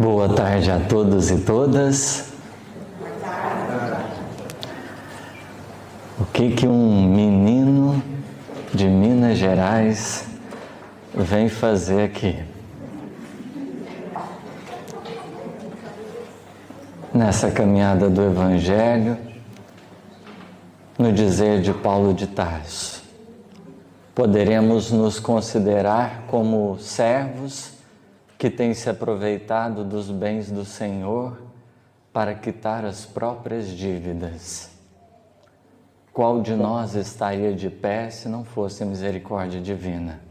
Boa tarde a todos e todas. O que um menino de Minas Gerais vem fazer aqui? Nessa caminhada do Evangelho, no dizer de Paulo de Tarso, poderemos nos considerar como servos que têm se aproveitado dos bens do Senhor para quitar as próprias dívidas. Qual de nós estaria de pé se não fosse a misericórdia divina?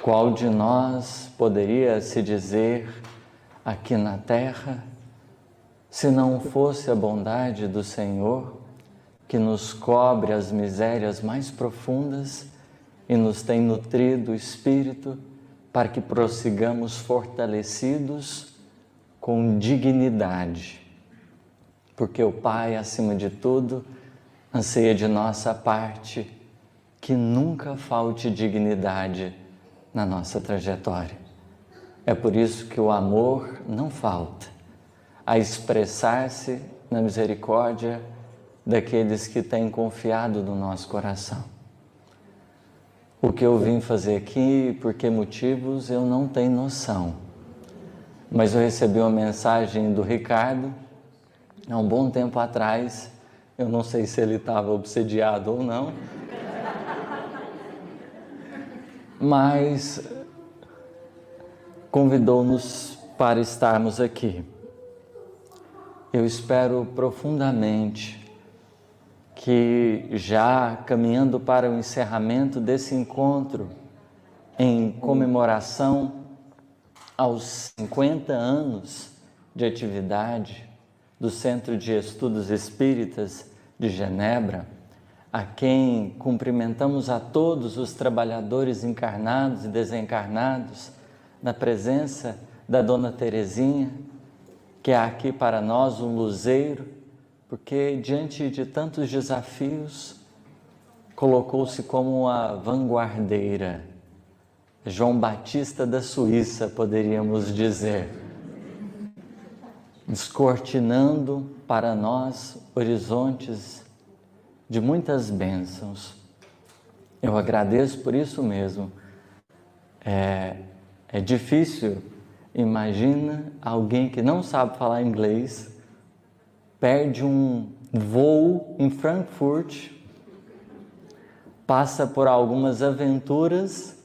Qual de nós poderia se dizer aqui na terra, se não fosse a bondade do Senhor, que nos cobre as misérias mais profundas e nos tem nutrido o espírito para que prossigamos fortalecidos com dignidade? Porque o Pai, acima de tudo, anseia de nossa parte que nunca falte dignidade na nossa trajetória. É por isso que o amor não falta a expressar-se na misericórdia daqueles que têm confiado no nosso coração. O que eu vim fazer aqui, por que motivos, eu não tenho noção. Mas eu recebi uma mensagem do Ricardo, há um bom tempo atrás, eu não sei se ele estava obsediado ou não, mas convidou-nos para estarmos aqui. Eu espero profundamente que, já caminhando para o encerramento desse encontro, em comemoração aos 50 anos de atividade do Centro de Estudos Espíritas de Genebra, a quem cumprimentamos a todos os trabalhadores encarnados e desencarnados, na presença da Dona Terezinha, que é aqui para nós um luzeiro, porque diante de tantos desafios, colocou-se como uma vanguardeira, João Batista da Suíça, poderíamos dizer, descortinando para nós horizontes de muitas bênçãos. Eu agradeço por isso mesmo. É difícil. Imagina alguém que não sabe falar inglês, perde um voo em Frankfurt, passa por algumas aventuras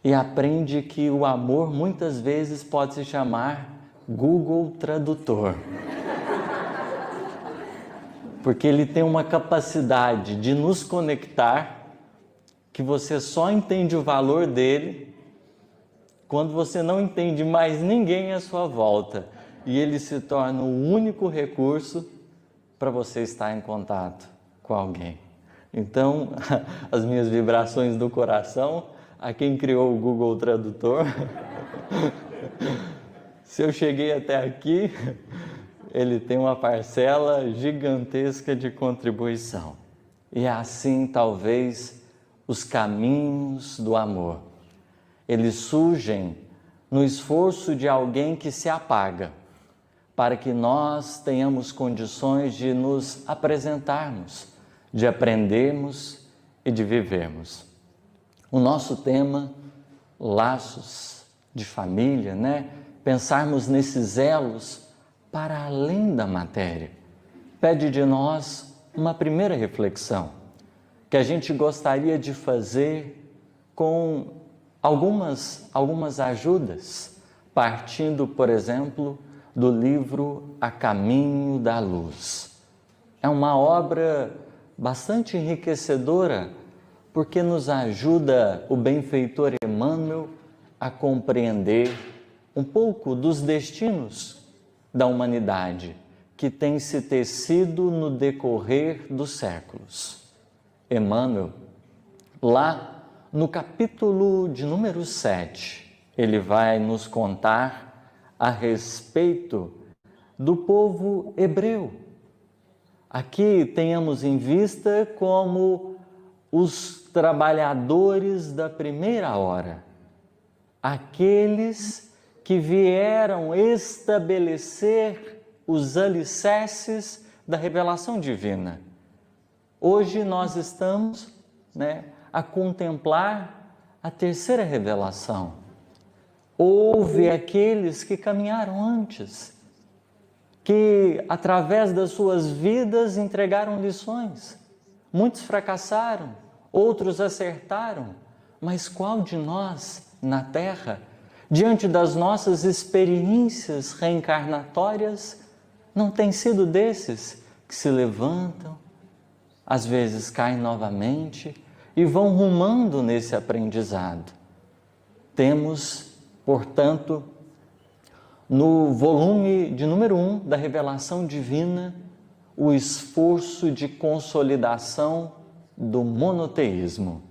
e aprende que o amor muitas vezes pode se chamar Google Tradutor. Porque ele tem uma capacidade de nos conectar que você só entende o valor dele quando você não entende mais ninguém à sua volta, e ele se torna o único recurso para você estar em contato com alguém. Então, as minhas vibrações do coração a quem criou o Google Tradutor. Se eu cheguei até aqui, ele tem uma parcela gigantesca de contribuição. E assim, talvez, os caminhos do amor. Eles surgem no esforço de alguém que se apaga, para que nós tenhamos condições de nos apresentarmos, de aprendermos e de vivermos. O nosso tema, laços de família, Pensarmos nesses elos para além da matéria, pede de nós uma primeira reflexão, que a gente gostaria de fazer com algumas ajudas, partindo, por exemplo, do livro A Caminho da Luz. É uma obra bastante enriquecedora, porque nos ajuda o benfeitor Emmanuel a compreender um pouco dos destinos da humanidade que tem se tecido no decorrer dos séculos. Emmanuel, lá no capítulo de número 7, ele vai nos contar a respeito do povo hebreu. Aqui tenhamos em vista como os trabalhadores da primeira hora, aqueles que vieram estabelecer os alicerces da revelação divina. Hoje nós estamos, a contemplar a terceira revelação. Houve aqueles que caminharam antes, que através das suas vidas entregaram lições. Muitos fracassaram, outros acertaram, mas qual de nós, na Terra, diante das nossas experiências reencarnatórias, não tem sido desses que se levantam, às vezes caem novamente e vão rumando nesse aprendizado? Temos, portanto, no volume de número 1 da Revelação Divina, o esforço de consolidação do monoteísmo.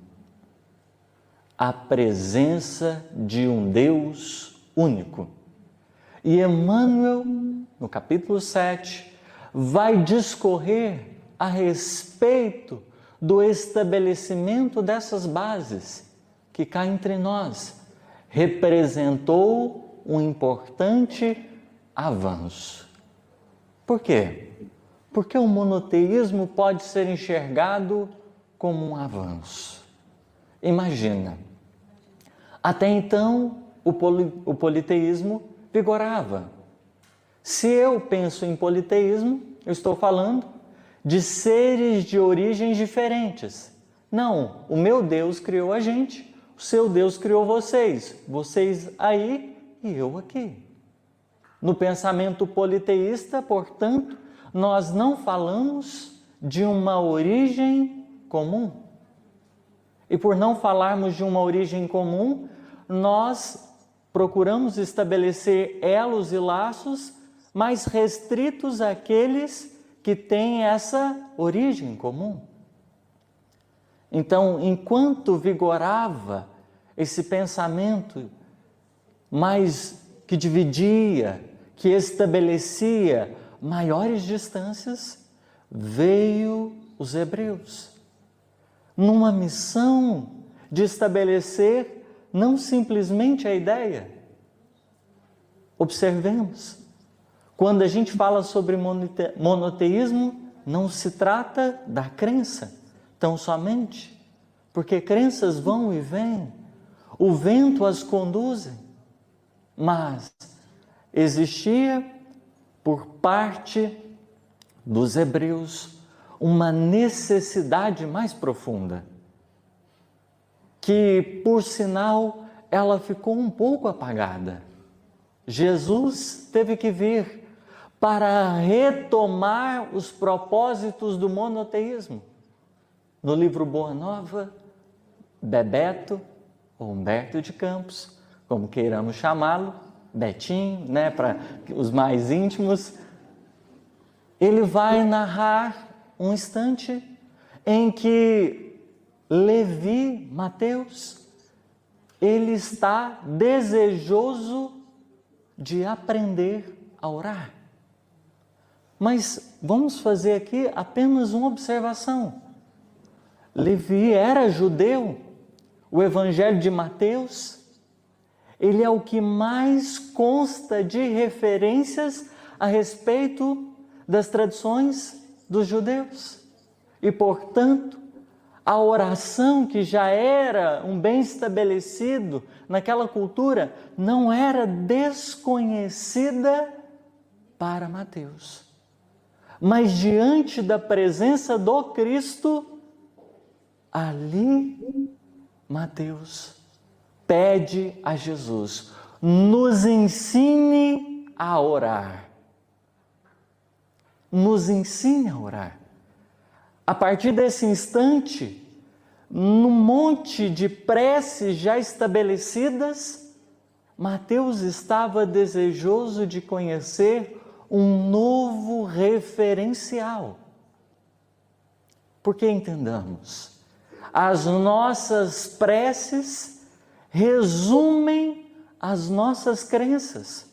A presença de um Deus único. E Emmanuel, no capítulo 7, vai discorrer a respeito do estabelecimento dessas bases que cá entre nós representou um importante avanço. Por quê? Porque o monoteísmo pode ser enxergado como um avanço. Imagina, até então o politeísmo vigorava. Se eu penso em politeísmo, eu estou falando de seres de origens diferentes. Não, o meu Deus criou a gente, o seu Deus criou vocês, vocês aí e eu aqui. No pensamento politeísta, portanto, nós não falamos de uma origem comum. E por não falarmos de uma origem comum, nós procuramos estabelecer elos e laços mais restritos àqueles que têm essa origem comum. Então, enquanto vigorava esse pensamento mais que dividia, que estabelecia maiores distâncias, veio os hebreus, numa missão de estabelecer não simplesmente a ideia. Observemos, quando a gente fala sobre monoteísmo, não se trata da crença tão somente, porque crenças vão e vêm, o vento as conduz, mas existia por parte dos hebreus uma necessidade mais profunda, que, por sinal, ela ficou um pouco apagada. Jesus teve que vir para retomar os propósitos do monoteísmo. No livro Boa Nova, Bebeto, ou Humberto de Campos, como queiramos chamá-lo, Betinho, para os mais íntimos, ele vai narrar um instante em que Levi Mateus, ele está desejoso de aprender a orar. Mas vamos fazer aqui apenas uma observação. Levi era judeu, o Evangelho de Mateus, ele é o que mais consta de referências a respeito das tradições dos judeus. E, portanto, a oração, que já era um bem estabelecido naquela cultura, não era desconhecida para Mateus. Mas diante da presença do Cristo, ali Mateus pede a Jesus: nos ensine a orar. Nos ensine a orar. A partir desse instante, num monte de preces já estabelecidas, Mateus estava desejoso de conhecer um novo referencial. Porque entendamos, as nossas preces resumem as nossas crenças.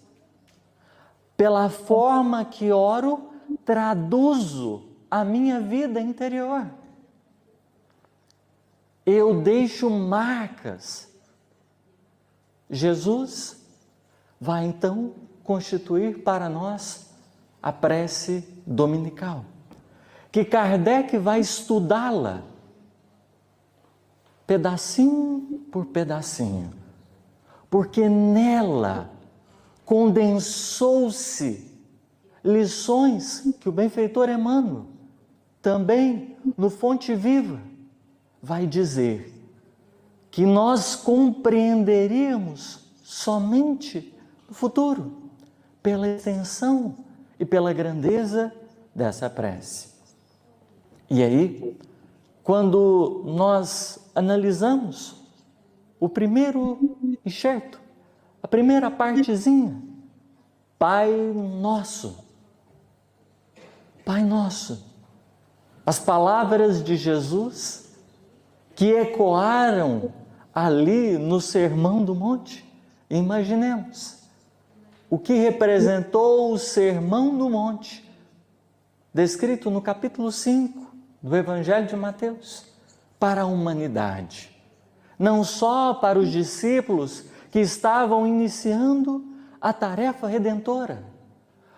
Pela forma que oro, traduzo a minha vida interior. Eu deixo marcas. Jesus, vai então constituir para nós a prece dominical, que Kardec vai estudá-la pedacinho por pedacinho, porque nela condensou-se lições que o benfeitor Emmanuel, também no Fonte Viva, vai dizer que nós compreenderíamos somente no futuro, pela extensão e pela grandeza dessa prece. E aí, quando nós analisamos o primeiro enxerto, a primeira partezinha, Pai Nosso. Pai Nosso. As palavras de Jesus que ecoaram ali no Sermão do Monte. Imaginemos o que representou o Sermão do Monte, descrito no capítulo 5 do Evangelho de Mateus, para a humanidade. Não só para os discípulos que estavam iniciando a tarefa redentora,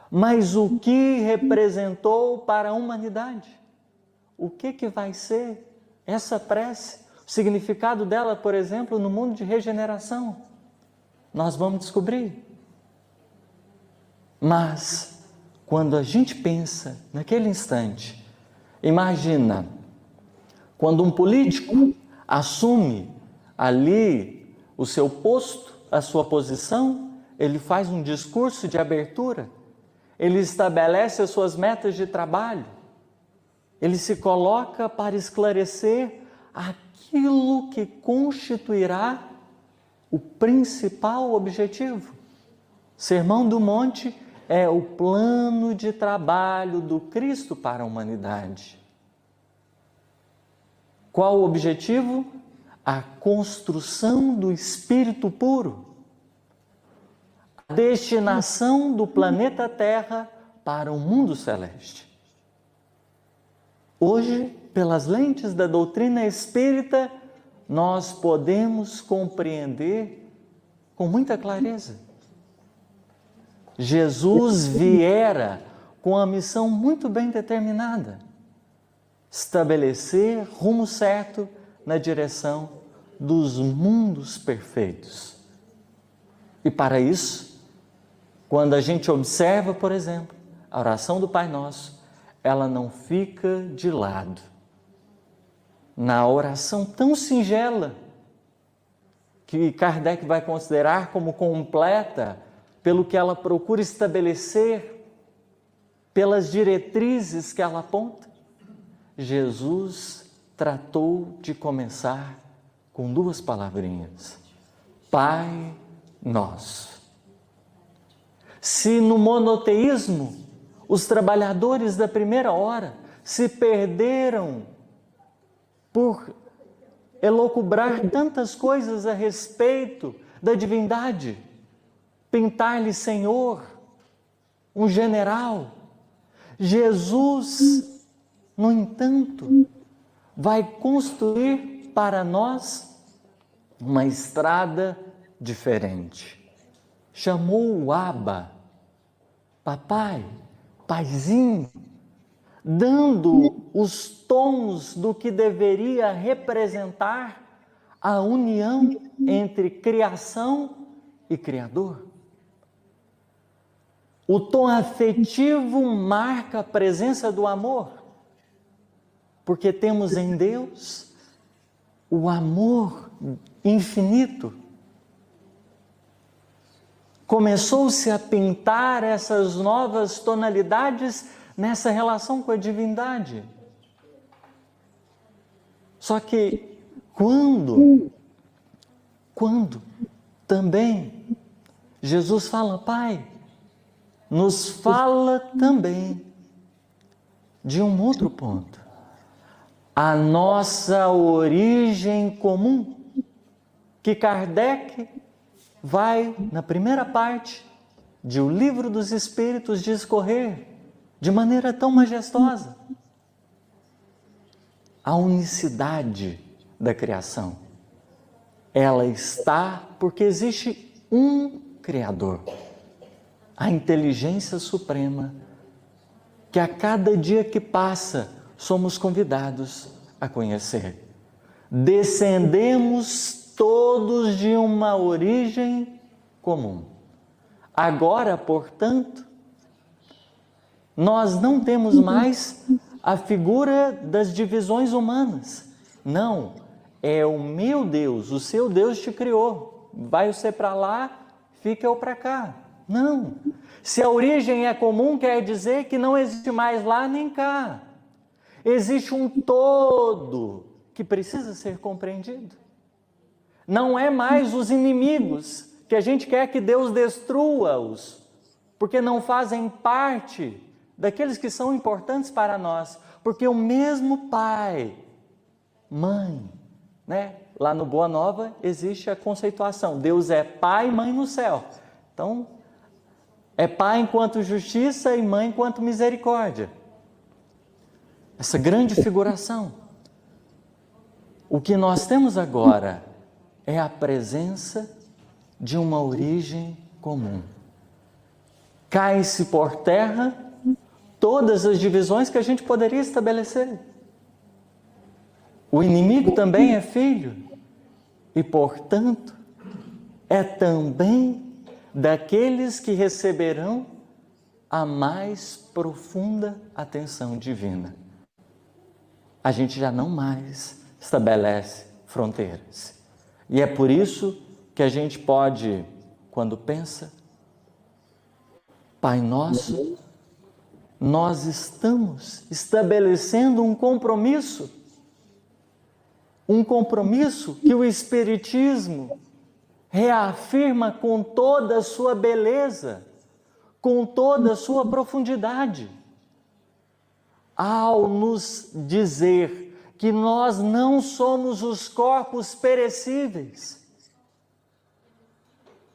mas o que representou para a humanidade. O que vai ser essa prece? O significado dela, por exemplo, no mundo de regeneração. Nós vamos descobrir. Mas, quando a gente pensa naquele instante, imagina, quando um político assume ali o seu posto, a sua posição, ele faz um discurso de abertura, ele estabelece as suas metas de trabalho, ele se coloca para esclarecer aquilo que constituirá o principal objetivo. Sermão do Monte é o plano de trabalho do Cristo para a humanidade. Qual o objetivo? A construção do espírito puro, a destinação do planeta Terra para o mundo celeste. Hoje, pelas lentes da doutrina espírita, nós podemos compreender com muita clareza. Jesus viera com a missão muito bem determinada: estabelecer rumo certo na direção dos mundos perfeitos. E para isso, quando a gente observa, por exemplo, a oração do Pai Nosso, ela não fica de lado. Na oração tão singela, que Kardec vai considerar como completa, pelo que ela procura estabelecer, pelas diretrizes que ela aponta, Jesus tratou de começar com duas palavrinhas: Pai Nosso. Se no monoteísmo os trabalhadores da primeira hora se perderam por elocubrar tantas coisas a respeito da divindade, pintar-lhe Senhor, um general, Jesus, no entanto, vai construir para nós uma estrada diferente. Chamou o Abba, papai, paizinho, dando os tons do que deveria representar a união entre criação e Criador. O tom afetivo marca a presença do amor, porque temos em Deus o amor infinito. Começou-se a pintar essas novas tonalidades nessa relação com a divindade. Só que quando também Jesus fala, Pai, nos fala também de um outro ponto. A nossa origem comum, que Kardec vai, na primeira parte de O Livro dos Espíritos, discorrer de maneira tão majestosa. A unicidade da criação, ela está porque existe um Criador, a inteligência suprema, que a cada dia que passa somos convidados a conhecer. Descendemos todos de uma origem comum. Agora, portanto, nós não temos mais a figura das divisões humanas. Não, é o meu Deus, o seu Deus te criou. Vai você para lá, fica eu para cá. Não. Se a origem é comum, quer dizer que não existe mais lá nem cá. Existe um todo que precisa ser compreendido. Não é mais os inimigos, que a gente quer que Deus destrua-os, porque não fazem parte daqueles que são importantes para nós. Porque o mesmo pai, mãe, né? Lá no Boa Nova existe a conceituação, Deus é pai e mãe no céu. Então, é pai enquanto justiça e mãe enquanto misericórdia. Essa grande figuração. O que nós temos agora é a presença de uma origem comum. Cai-se por terra todas as divisões que a gente poderia estabelecer. O inimigo também é filho e, portanto, é também daqueles que receberão a mais profunda atenção divina. A gente já não mais estabelece fronteiras. E é por isso que a gente pode, quando pensa, Pai Nosso, nós estamos estabelecendo um compromisso que o Espiritismo reafirma com toda a sua beleza, com toda a sua profundidade, ao nos dizer que nós não somos os corpos perecíveis.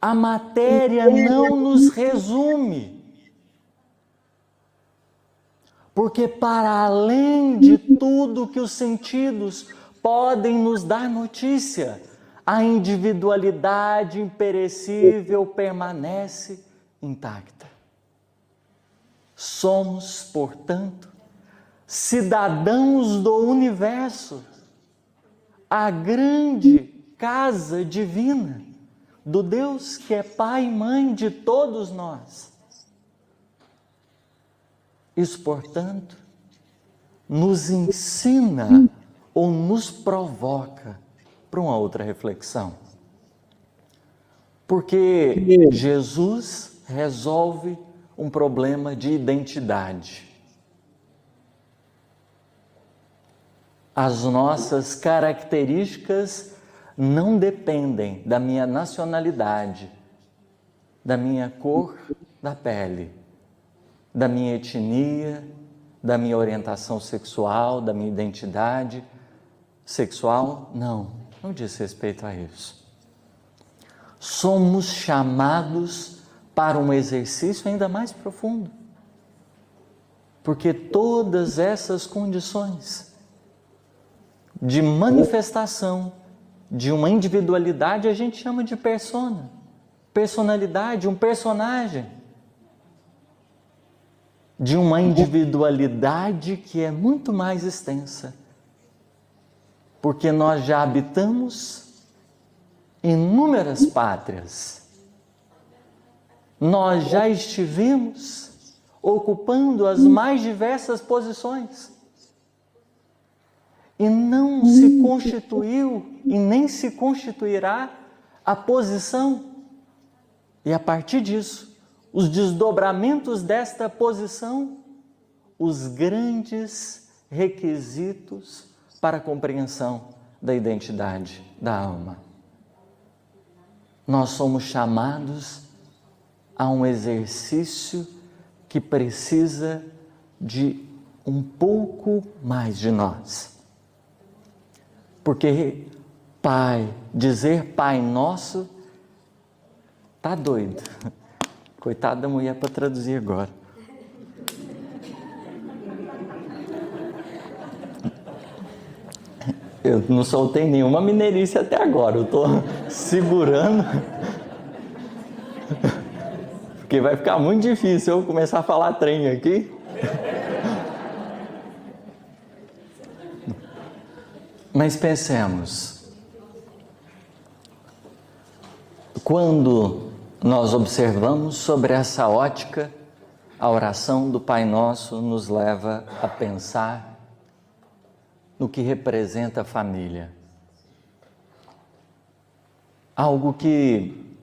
A matéria não nos resume, porque para além de tudo que os sentidos podem nos dar notícia, a individualidade imperecível permanece intacta. Somos, portanto, cidadãos do universo, a grande casa divina do Deus que é Pai e Mãe de todos nós. Isso, portanto, nos ensina ou nos provoca para uma outra reflexão. Porque Jesus resolve um problema de identidade. As nossas características não dependem da minha nacionalidade, da minha cor da pele, da minha etnia, da minha orientação sexual, da minha identidade sexual. Não diz respeito a isso. Somos chamados para um exercício ainda mais profundo, porque todas essas condições de manifestação de uma individualidade a gente chama de persona, personalidade, um personagem, de uma individualidade que é muito mais extensa, porque nós já habitamos inúmeras pátrias, nós já estivemos ocupando as mais diversas posições, e não se constituiu e nem se constituirá a posição. E a partir disso, os desdobramentos desta posição, os grandes requisitos para a compreensão da identidade da alma. Nós somos chamados a um exercício que precisa de um pouco mais de nós. Porque Pai, dizer Pai Nosso, tá doido. Coitada da mulher para traduzir agora. Eu não soltei nenhuma mineirice até agora, eu estou segurando. Porque vai ficar muito difícil eu começar a falar trem aqui. Mas pensemos, quando nós observamos sobre essa ótica, a oração do Pai Nosso nos leva a pensar no que representa a família. Algo que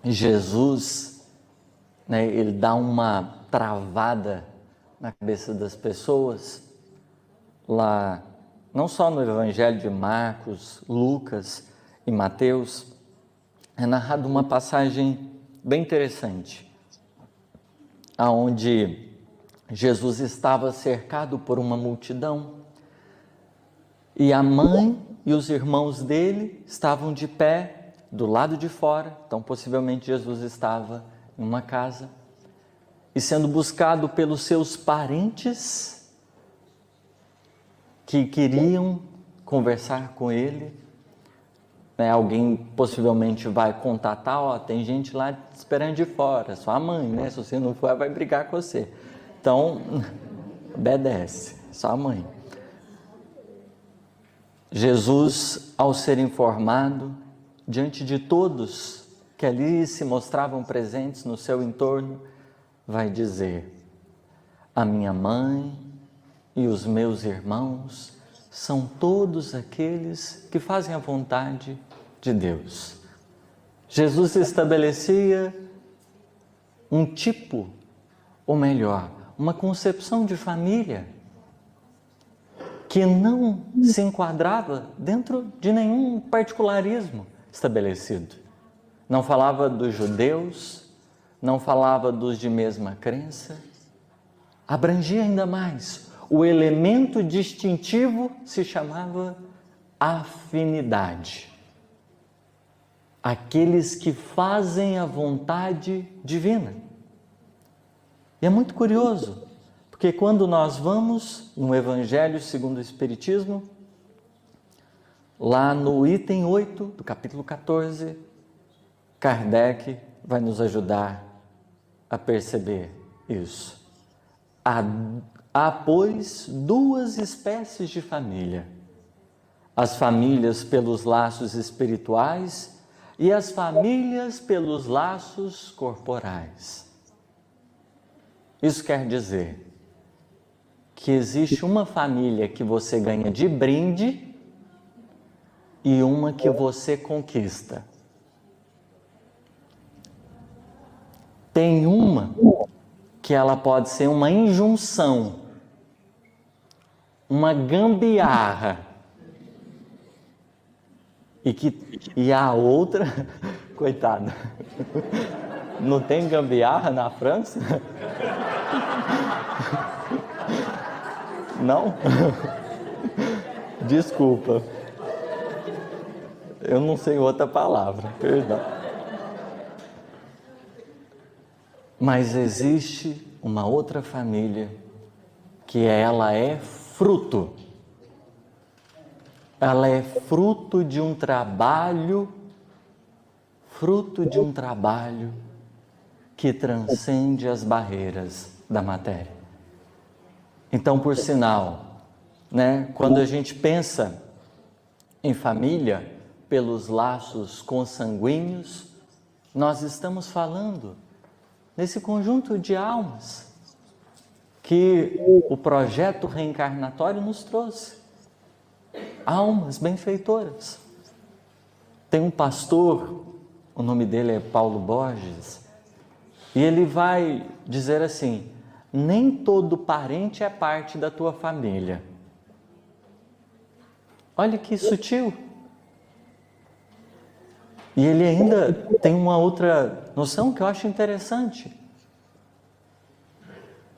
Jesus, ele dá uma travada na cabeça das pessoas, lá, não só no Evangelho de Marcos, Lucas e Mateus, é narrado uma passagem bem interessante, aonde Jesus estava cercado por uma multidão e a mãe e os irmãos dele estavam de pé do lado de fora. Então possivelmente Jesus estava em uma casa e sendo buscado pelos seus parentes que queriam conversar com ele. Alguém possivelmente vai contatar, tem gente lá esperando de fora, sua mãe, se você não for, vai brigar com você. Então, obedece, sua mãe. Jesus, ao ser informado, diante de todos que ali se mostravam presentes no seu entorno, vai dizer: a minha mãe e os meus irmãos são todos aqueles que fazem a vontade de Deus. Jesus estabelecia um tipo, ou melhor, uma concepção de família que não se enquadrava dentro de nenhum particularismo estabelecido. Não falava dos judeus, não falava dos de mesma crença, abrangia ainda mais. O elemento distintivo se chamava afinidade. Aqueles que fazem a vontade divina. E é muito curioso, porque quando nós vamos no Evangelho segundo o Espiritismo, lá no item 8 do capítulo 14, Kardec vai nos ajudar a perceber isso. Há, pois, duas espécies de família: as famílias pelos laços espirituais e as famílias pelos laços corporais. Isso quer dizer que existe uma família que você ganha de brinde e uma que você conquista. Tem uma que ela pode ser uma injunção, uma gambiarra, e a outra, coitada, não tem gambiarra na França? Não? Desculpa, eu não sei outra palavra, perdão. Mas existe uma outra família que ela é fruto. Ela é fruto de um trabalho que transcende as barreiras da matéria. Então, por sinal, quando a gente pensa em família pelos laços consanguíneos, nós estamos falando nesse conjunto de almas que o projeto reencarnatório nos trouxe. Almas benfeitoras. Tem um pastor, o nome dele é Paulo Borges, e ele vai dizer assim: nem todo parente é parte da tua família. Olha que sutil. E ele ainda tem uma outra noção que eu acho interessante.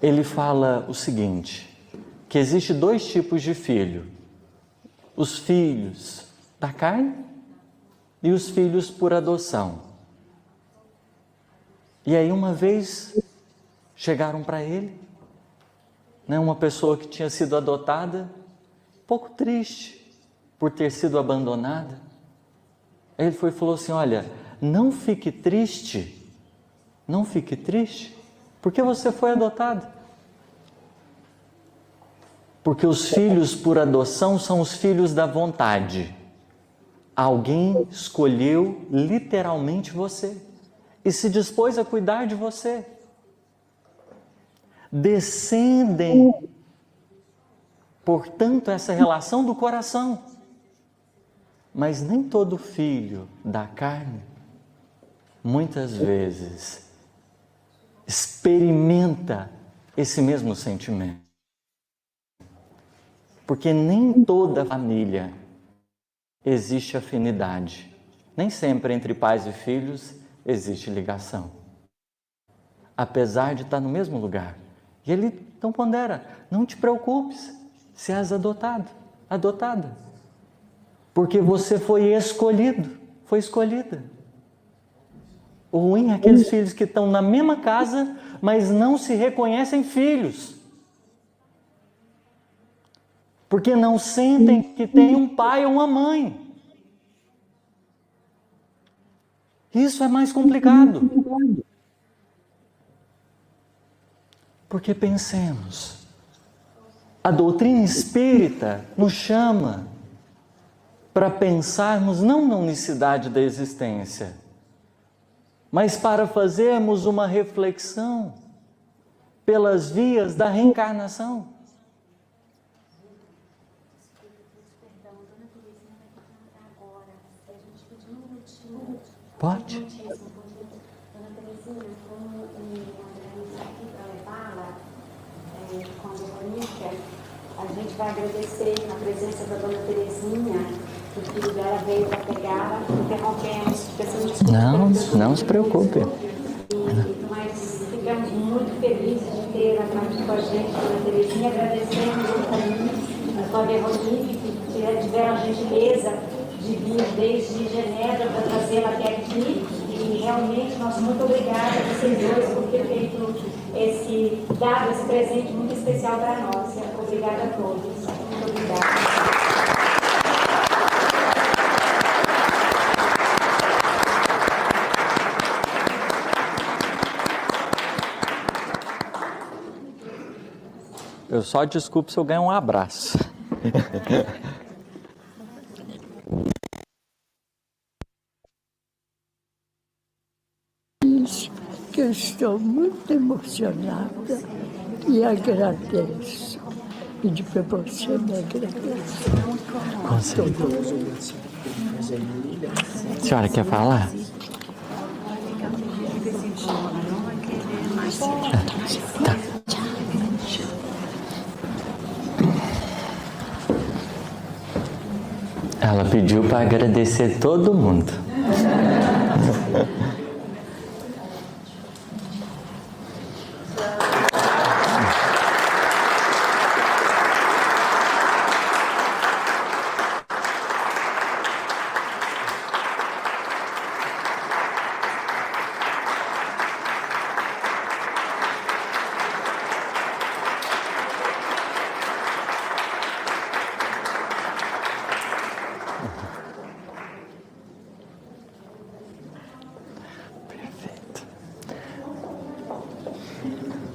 Ele fala o seguinte, que existe dois tipos de filho: os filhos da carne e os filhos por adoção. E aí uma vez chegaram para ele, uma pessoa que tinha sido adotada, um pouco triste por ter sido abandonada. Ele falou assim: olha, não fique triste Não fique triste, porque você foi adotado. Porque os filhos por adoção são os filhos da vontade. Alguém escolheu literalmente você e se dispôs a cuidar de você. Descendem, portanto, essa relação do coração. Mas nem todo filho da carne, muitas vezes, experimenta esse mesmo sentimento. Porque nem toda família existe afinidade. Nem sempre entre pais e filhos existe ligação. Apesar de estar no mesmo lugar. E ele então pondera, não te preocupes se és adotado, adotada. Porque você foi escolhido, foi escolhida. O ruim é aqueles filhos que estão na mesma casa, mas não se reconhecem filhos. Porque não sentem que tem um pai ou uma mãe. Isso é mais complicado. Porque pensemos, a doutrina espírita nos chama para pensarmos não na unicidade da existência, mas para fazermos uma reflexão pelas vias da reencarnação. Pode? Dona Terezinha, como o André está aqui para levá-la com a Verônica, a gente vai agradecer a presença da Dona Terezinha, que o filho dela veio para pegá-la, interrompemos, peçamos desculpas. Não se preocupe. Mas ficamos muito felizes de tê-la aqui com a gente, Dona Terezinha, agradecemos o carinho com a Verônica, que tiveram a gentileza de vir desde Genebra para trazê-la até aqui, e realmente nós muito obrigada a vocês dois por ter feito dado esse presente muito especial para nós. Obrigada a todos. Muito obrigada. Eu só desculpo se eu ganhar um abraço. Que eu estou muito emocionada e agradeço. E depois você me agradece. Com certeza. A senhora quer falar? Tá. Ela pediu para agradecer todo mundo.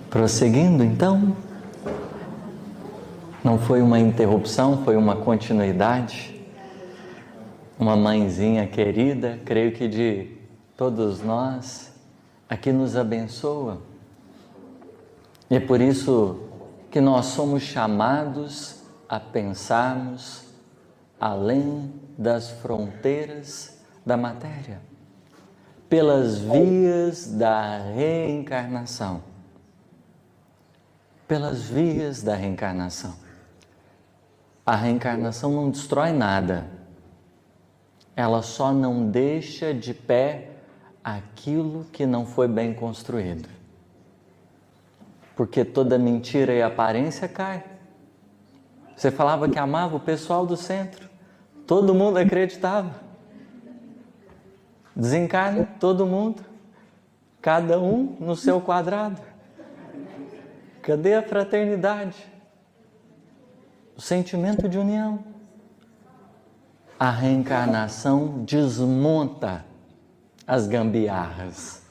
Prosseguindo, então, não foi uma interrupção, foi uma continuidade. Uma mãezinha querida, creio que de todos nós, aqui nos abençoa. E é por isso que nós somos chamados a pensarmos além das fronteiras da matéria, pelas vias da reencarnação. Pelas vias da reencarnação. A reencarnação não destrói nada. Ela só não deixa de pé aquilo que não foi bem construído. Porque toda mentira e aparência cai. Você falava que amava o pessoal do centro. Todo mundo acreditava. Desencarna todo mundo. Cada um no seu quadrado. Cadê a fraternidade? O sentimento de união. A reencarnação desmonta as gambiarras.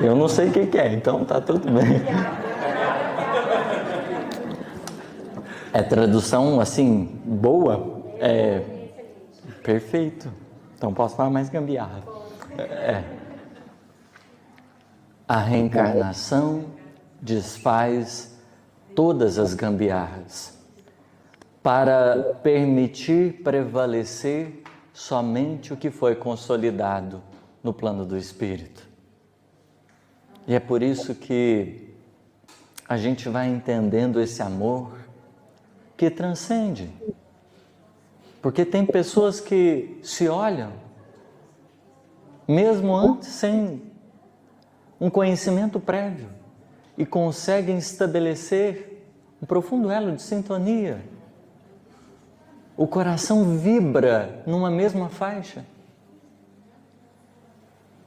Eu não sei o que é, então tá tudo bem. É tradução assim, boa? É perfeito. Então posso falar mais gambiarra. A reencarnação desfaz todas as gambiarras para permitir prevalecer somente o que foi consolidado no plano do Espírito. E é por isso que a gente vai entendendo esse amor que transcende. Porque tem pessoas que se olham, mesmo antes, sem um conhecimento prévio, e conseguem estabelecer um profundo elo de sintonia. O coração vibra numa mesma faixa.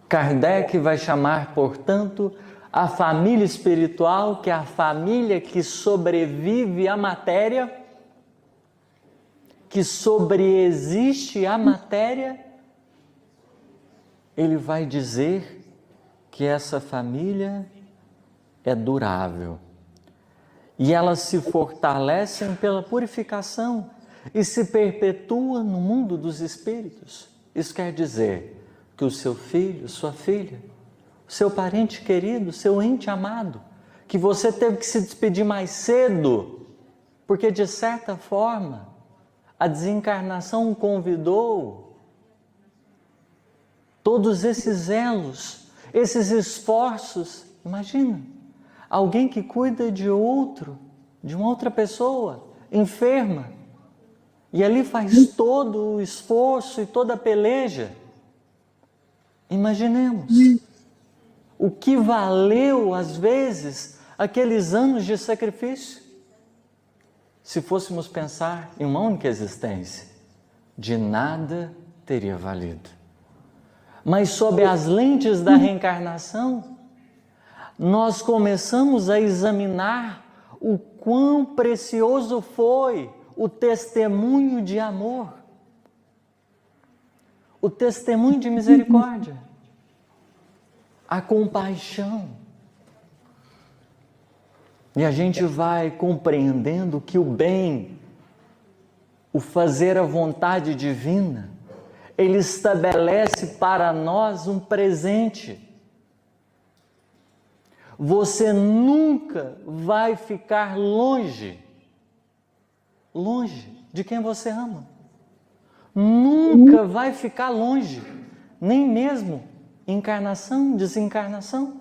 Kardec vai chamar, portanto, a família espiritual, que é a família que sobrevive à matéria, que sobreexiste à matéria. Ele vai dizer que essa família é durável. E elas se fortalecem pela purificação e se perpetuam no mundo dos espíritos. Isso quer dizer que o seu filho, sua filha, o seu parente querido, seu ente amado, que você teve que se despedir mais cedo, porque de certa forma a desencarnação convidou, todos esses elos, esses esforços. Imagina, alguém que cuida de outro, de uma outra pessoa, enferma, e ali faz todo o esforço e toda a peleja. Imaginemos o que valeu, às vezes, aqueles anos de sacrifício. Se fôssemos pensar em uma única existência, de nada teria valido. Mas sob as lentes da reencarnação, nós começamos a examinar o quão precioso foi o testemunho de amor, o testemunho de misericórdia, a compaixão. E a gente vai compreendendo que o bem, o fazer a vontade divina, ele estabelece para nós um presente. Você nunca vai ficar longe de quem você ama. Nunca vai ficar longe, nem mesmo encarnação, desencarnação.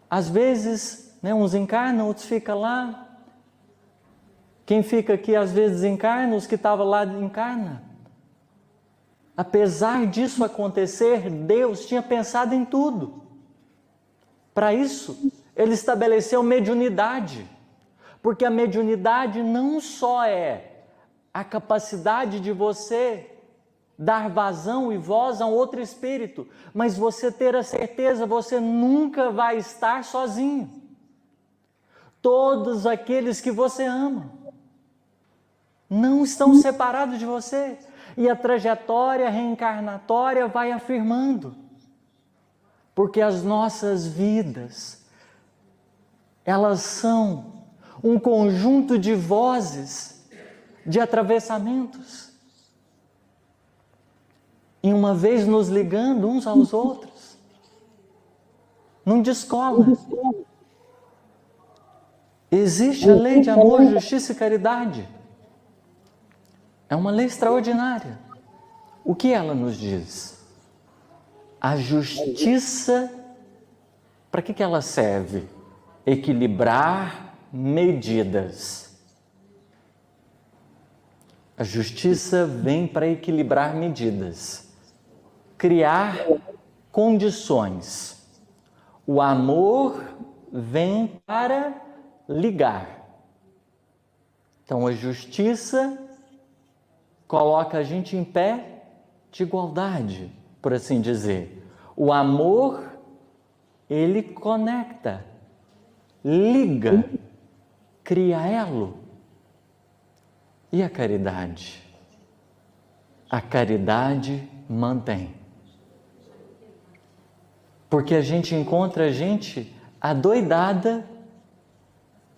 Às vezes, uns encarnam, outros ficam lá. Quem fica aqui às vezes desencarna, os que estavam lá encarna. Apesar disso acontecer, Deus tinha pensado em tudo. Para isso, Ele estabeleceu mediunidade. Porque a mediunidade não só é a capacidade de você dar vazão e voz a um outro espírito, mas você ter a certeza, você nunca vai estar sozinho. Todos aqueles que você ama não estão separados de você. E a trajetória reencarnatória vai afirmando. Porque as nossas vidas, elas são um conjunto de vozes, de atravessamentos, e uma vez nos ligando uns aos outros, não descola. Existe a lei de amor, justiça e caridade. É uma lei extraordinária. O que ela nos diz? A justiça, para que ela serve? Equilibrar medidas. A justiça vem para equilibrar medidas, criar condições. O amor vem para ligar. Então a justiça coloca a gente em pé de igualdade, por assim dizer. O amor, ele conecta, liga, cria elo. E a caridade? a caridade mantém. Porque a gente encontra gente adoidada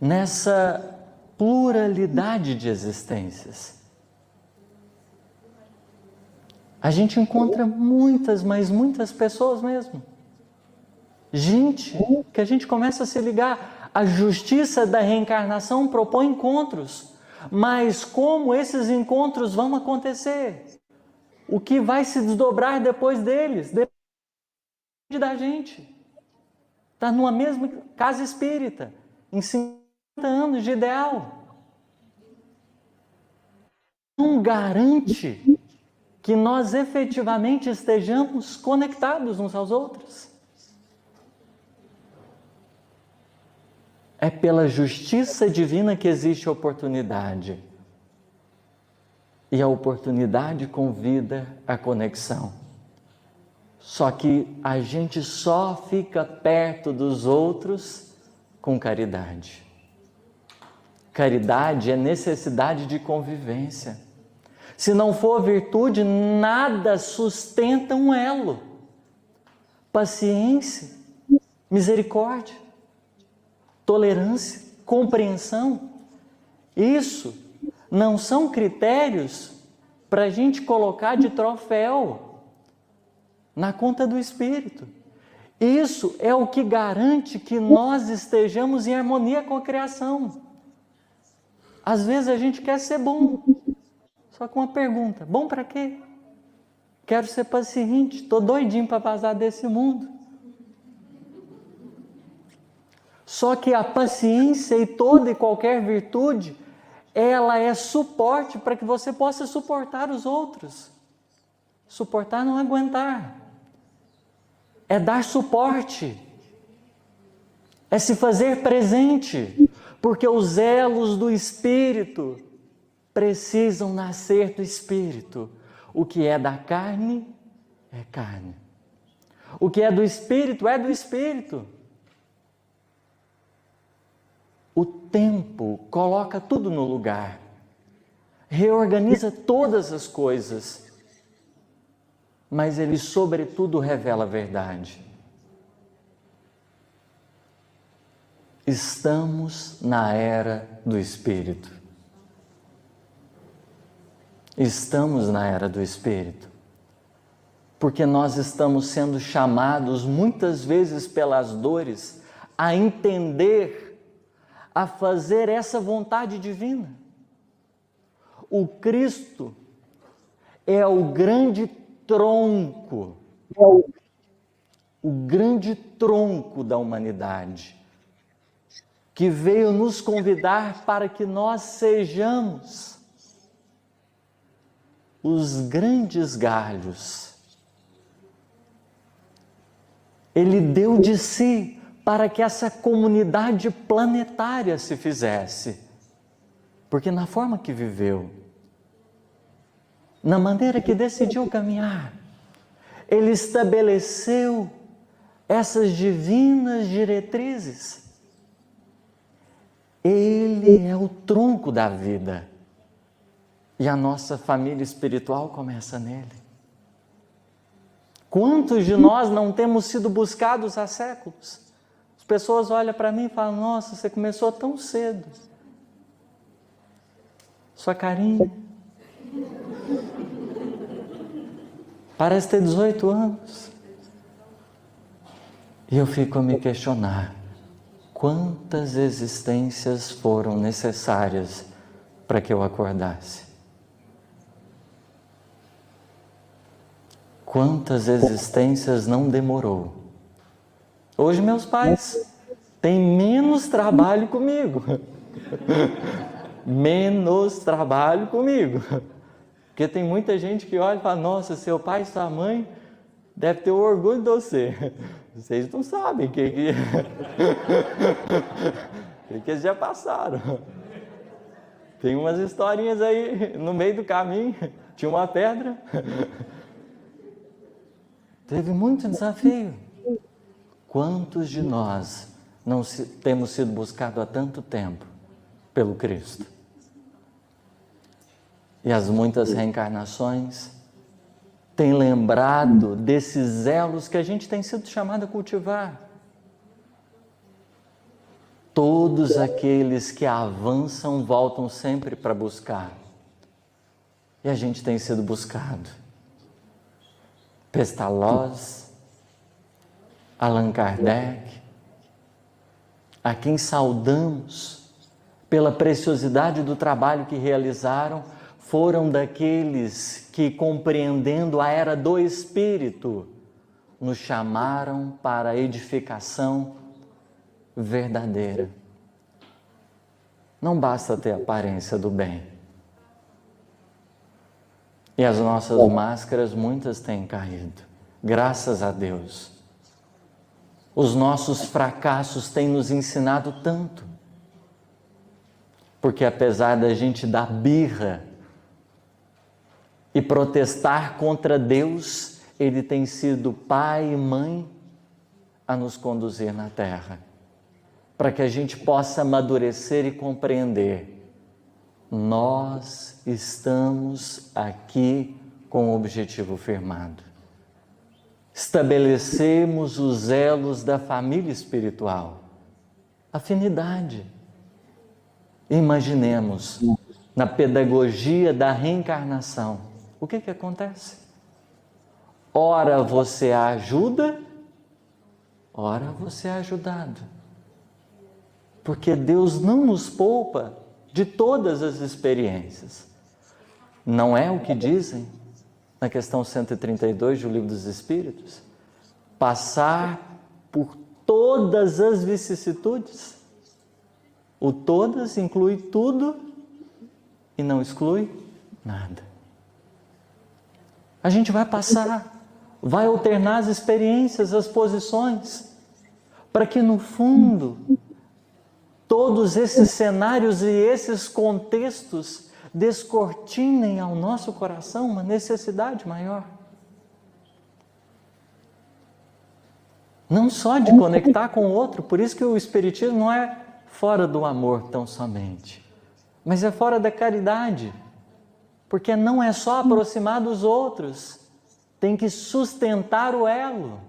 nessa pluralidade de existências. A gente encontra muitas, mas muitas pessoas mesmo. Gente que a gente começa a se ligar. A justiça da reencarnação propõe encontros. Mas como esses encontros vão acontecer? O que vai se desdobrar depois deles? Depende da gente. Está numa mesma casa espírita, em 50 anos de ideal. Não garante que nós efetivamente estejamos conectados uns aos outros. É pela justiça divina que existe a oportunidade. E a oportunidade convida à conexão. Só que a gente só fica perto dos outros com caridade. Caridade é necessidade de convivência. Se não for virtude, nada sustenta um elo. Paciência, misericórdia, tolerância, compreensão. Isso não são critérios para a gente colocar de troféu na conta do Espírito. Isso é o que garante que nós estejamos em harmonia com a criação. Às vezes a gente quer ser bom, só com uma pergunta: bom para quê? Quero ser paciente, estou doidinho para vazar desse mundo. Só que a paciência e toda e qualquer virtude, ela é suporte para que você possa suportar os outros. Suportar não aguentar. É dar suporte. É se fazer presente. Porque os elos do Espírito precisam nascer do Espírito. O que é da carne, é carne. O que é do Espírito, é do Espírito. O tempo coloca tudo no lugar. Reorganiza todas as coisas. Mas ele, sobretudo, revela a verdade. Estamos na era do Espírito. Estamos na era do Espírito. Porque nós estamos sendo chamados, muitas vezes pelas dores, a entender, a fazer essa vontade divina. O Cristo é o grande tronco, o grande tronco da humanidade, que veio nos convidar para que nós sejamos os grandes galhos. Ele deu de si para que essa comunidade planetária se fizesse. Porque na forma que viveu, na maneira que decidiu caminhar, ele estabeleceu essas divinas diretrizes. Ele é o tronco da vida. E a nossa família espiritual começa nele. Quantos de nós não temos sido buscados há séculos? As pessoas olham para mim e falam: nossa, você começou tão cedo. Sua carinha parece ter 18 anos. E eu fico a me questionar: quantas existências foram necessárias para que eu acordasse? Quantas existências não demorou? Hoje meus pais têm menos trabalho comigo. Menos trabalho comigo. Porque tem muita gente que olha e fala: nossa, seu pai e sua mãe devem ter orgulho de você. Vocês não sabem o que eles já passaram. Tem umas historinhas aí no meio do caminho. Tinha uma pedra. Teve muito desafio. Quantos de nós não temos sido buscados há tanto tempo pelo Cristo? E as muitas reencarnações tem lembrado desses elos que a gente tem sido chamado a cultivar. Todos aqueles que avançam voltam sempre para buscar. E a gente tem sido buscado. Pestalozzi, Allan Kardec, a quem saudamos pela preciosidade do trabalho que realizaram, foram daqueles que, compreendendo a era do Espírito, nos chamaram para a edificação verdadeira. Não basta ter aparência do bem. E as nossas máscaras, muitas têm caído. Graças a Deus. Os nossos fracassos têm nos ensinado tanto. Porque apesar da gente dar birra e protestar contra Deus, Ele tem sido pai e mãe a nos conduzir na terra, para que a gente possa amadurecer e compreender. Nós estamos aqui com o objetivo firmado. Estabelecemos os elos da família espiritual, afinidade. Imaginemos, na pedagogia da reencarnação, o que acontece? Ora você ajuda, ora você é ajudado. Porque Deus não nos poupa de todas as experiências. Não é o que dizem na questão 132 do Livro dos Espíritos? Passar por todas as vicissitudes. O todas inclui tudo e não exclui nada. A gente vai passar, vai alternar as experiências, as posições, para que no fundo todos esses cenários e esses contextos descortinem ao nosso coração uma necessidade maior. Não só de conectar com o outro, por isso que o Espiritismo não é fora do amor tão somente, mas é fora da caridade, porque não é só aproximar dos outros, tem que sustentar o elo.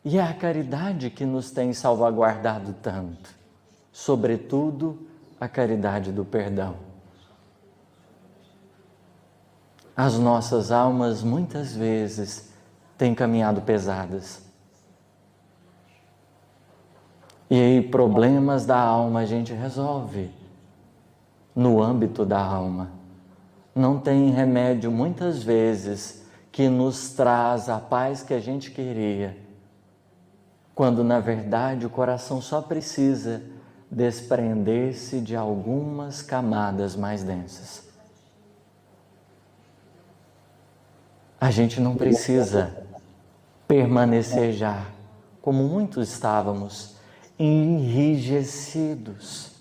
E é a caridade que nos tem salvaguardado tanto, sobretudo a caridade do perdão. As nossas almas muitas vezes têm caminhado pesadas. E aí problemas da alma a gente resolve no âmbito da alma. Não tem remédio muitas vezes que nos traz a paz que a gente queria, quando na verdade o coração só precisa desprender-se de algumas camadas mais densas. A gente não precisa permanecer já, como muitos estávamos, enrijecidos.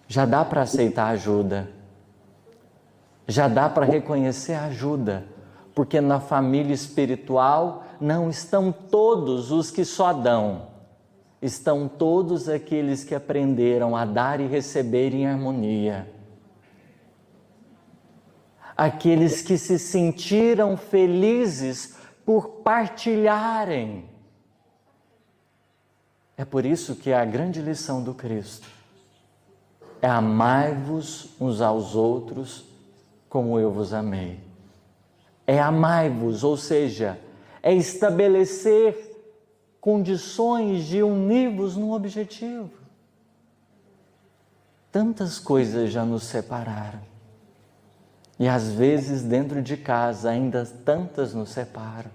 Já dá para aceitar ajuda, já dá para reconhecer a ajuda, porque na família espiritual não estão todos os que só dão, estão todos aqueles que aprenderam a dar e receber em harmonia. Aqueles que se sentiram felizes por partilharem. É por isso que a grande lição do Cristo é: amai-vos uns aos outros como eu vos amei. É amai-vos, ou seja, é estabelecer condições de unir-vos num objetivo. Tantas coisas já nos separaram. E às vezes dentro de casa ainda tantas nos separam.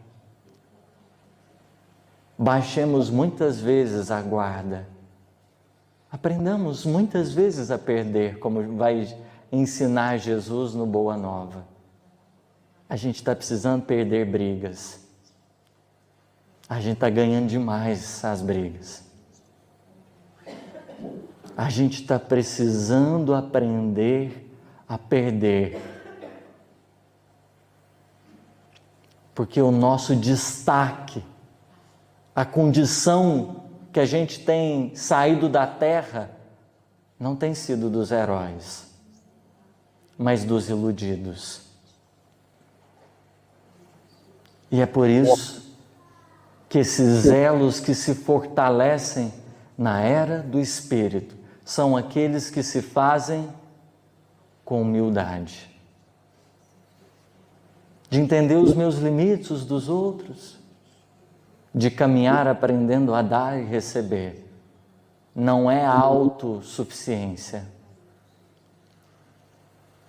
Baixemos muitas vezes a guarda. Aprendamos muitas vezes a perder, como vai ensinar Jesus no Boa Nova. A gente está precisando perder brigas. A gente está ganhando demais as brigas. A gente está precisando aprender a perder. Porque o nosso destaque, a condição que a gente tem saído da terra, não tem sido dos heróis, mas dos iludidos. E é por isso que esses elos que se fortalecem na era do Espírito são aqueles que se fazem com humildade. De entender os meus limites, os dos outros, de caminhar aprendendo a dar e receber. Não é autossuficiência.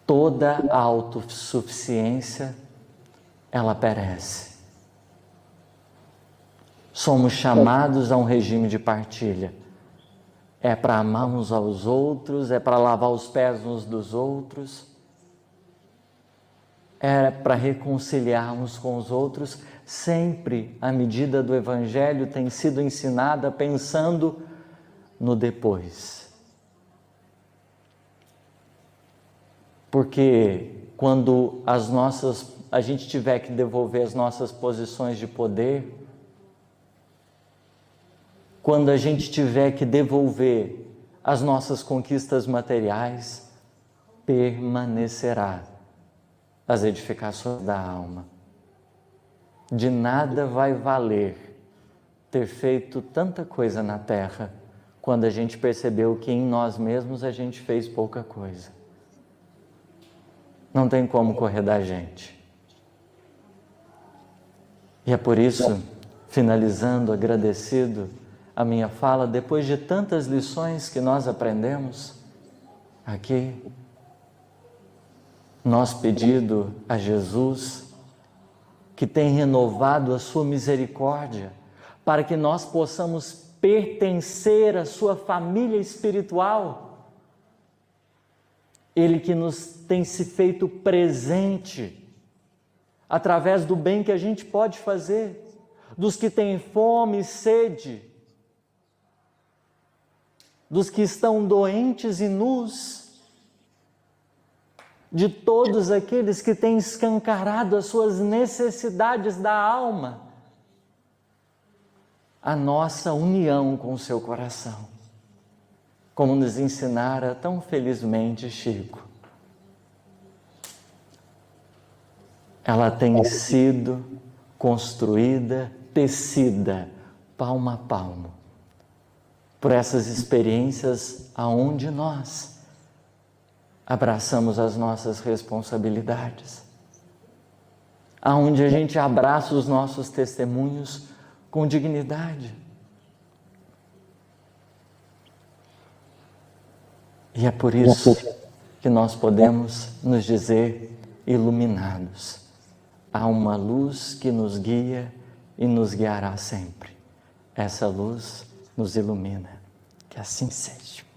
Toda autossuficiência, ela perece. Somos chamados a um regime de partilha. É para amar uns aos outros, é para lavar os pés uns dos outros, é para reconciliar uns com os outros. Sempre a medida do Evangelho tem sido ensinada pensando no depois. Porque quando a gente tiver que devolver as nossas posições de poder, quando a gente tiver que devolver as nossas conquistas materiais, permanecerá as edificações da alma. De nada vai valer ter feito tanta coisa na terra, quando a gente percebeu que em nós mesmos a gente fez pouca coisa. Não tem como correr da gente. E é por isso, finalizando, agradecido a minha fala, depois de tantas lições que nós aprendemos aqui, nós pedindo a Jesus, que tem renovado a sua misericórdia, para que nós possamos pertencer à sua família espiritual. Ele que nos tem se feito presente, através do bem que a gente pode fazer, dos que têm fome e sede, dos que estão doentes e nus, de todos aqueles que têm escancarado as suas necessidades da alma, a nossa união com o seu coração, como nos ensinara tão felizmente Chico. Ela tem sido construída, tecida, palmo a palmo, por essas experiências aonde nós abraçamos as nossas responsabilidades, aonde a gente abraça os nossos testemunhos com dignidade. E é por isso que nós podemos nos dizer iluminados. Há uma luz que nos guia e nos guiará sempre. Essa luz nos ilumina. Que assim seja.